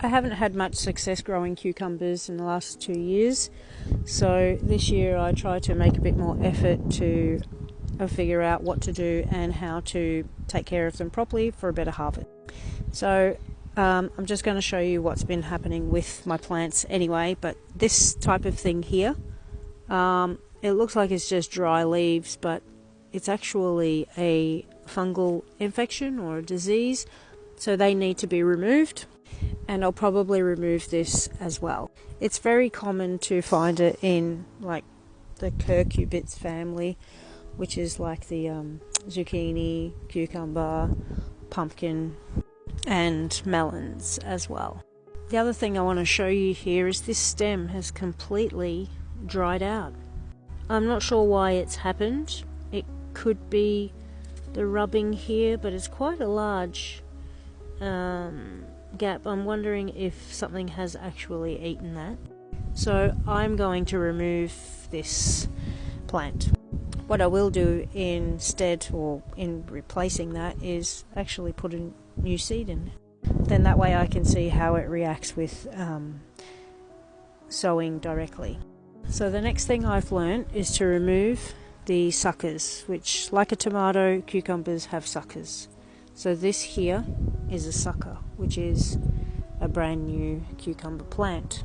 I haven't had much success growing cucumbers in the last 2 years, so this year I tried to make a bit more effort to figure out what to do and how to take care of them properly for a better harvest. So I'm just going to show you what's been happening with my plants anyway, but this type of thing here, it looks like it's just dry leaves, but it's actually a fungal infection or a disease, so they need to be removed, and I'll probably remove this as well. It's very common to find it in like the curcubits family, which is like the zucchini, cucumber, pumpkin and melons as well. The other thing I want to show you here is this stem has completely dried out. I'm not sure why it's happened. It could be the rubbing here, but it's quite a large gap. I'm wondering if something has actually eaten that. So I'm going to remove this plant. What I will do instead, or in replacing that, is actually put a new seed in. Then that way I can see how it reacts with sowing directly. So the next thing I've learned is to remove the suckers, which, like a tomato, cucumbers have suckers. So this here is a sucker, which is a brand new cucumber plant.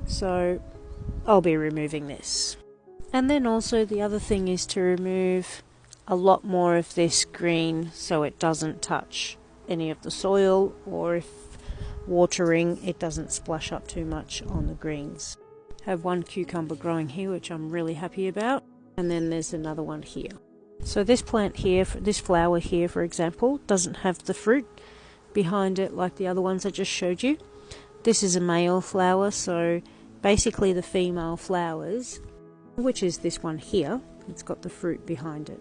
So I'll be removing this. And then also the other thing is to remove a lot more of this green so it doesn't touch any of the soil, or if watering it doesn't splash up too much on the greens. I have one cucumber growing here which I'm really happy about, and then there's another one here. So this plant here, this flower here for example, doesn't have the fruit behind it like the other ones I just showed you. This is a male flower, so basically the female flowers, which is this one here, it's got the fruit behind it.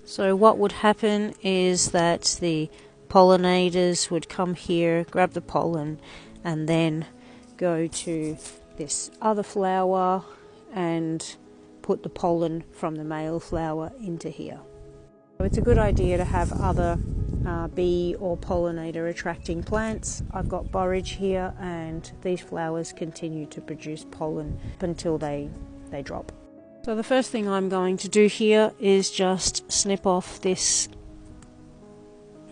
So what would happen is that the pollinators would come here, grab the pollen, and then go to this other flower and put the pollen from the male flower into here. So it's a good idea to have other bee or pollinator attracting plants. I've got borage here, and these flowers continue to produce pollen until they drop. So the first thing I'm going to do here is just snip off this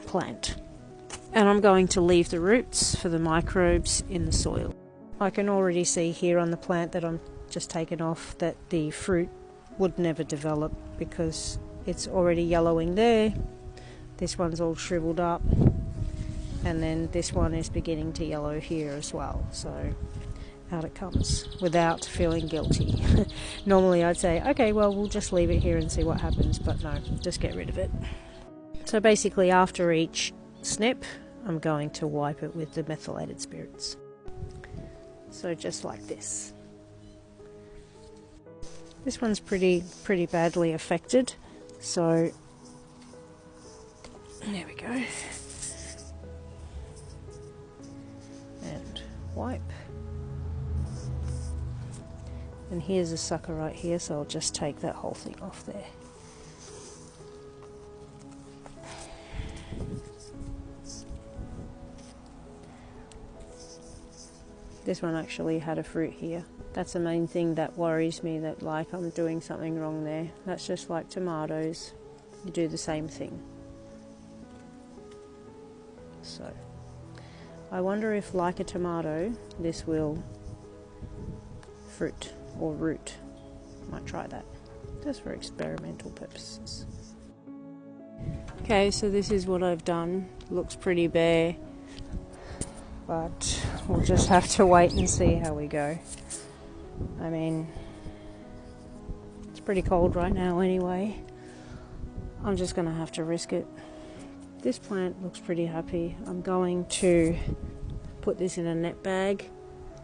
plant, and I'm going to leave the roots for the microbes in the soil. I can already see here on the plant that I'm just taken off that the fruit would never develop because it's already yellowing there. This one's all shriveled up, and then this one is beginning to yellow here as well. So out it comes without feeling guilty. Normally I'd say, okay, well, we'll just leave it here and see what happens, but no, just get rid of it. So basically after each snip, I'm going to wipe it with the methylated spirits. So just like this. This one's pretty badly affected, so there we go. And wipe. And here's a sucker right here, so I'll just take that whole thing off there. This one actually had a fruit here. That's the main thing that worries me, that like I'm doing something wrong there. That's just like tomatoes. You do the same thing. So I wonder if, like a tomato, this will fruit or root. Might try that, just for experimental purposes. Okay, so this is what I've done. Looks pretty bare, but we'll just have to wait and see how we go. I mean, it's pretty cold right now anyway. I'm just gonna have to risk it. This plant looks pretty happy. I'm going to put this in a net bag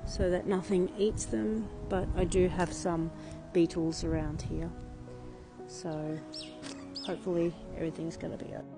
so that nothing eats them, but I do have some beetles around here, so hopefully everything's going to be okay.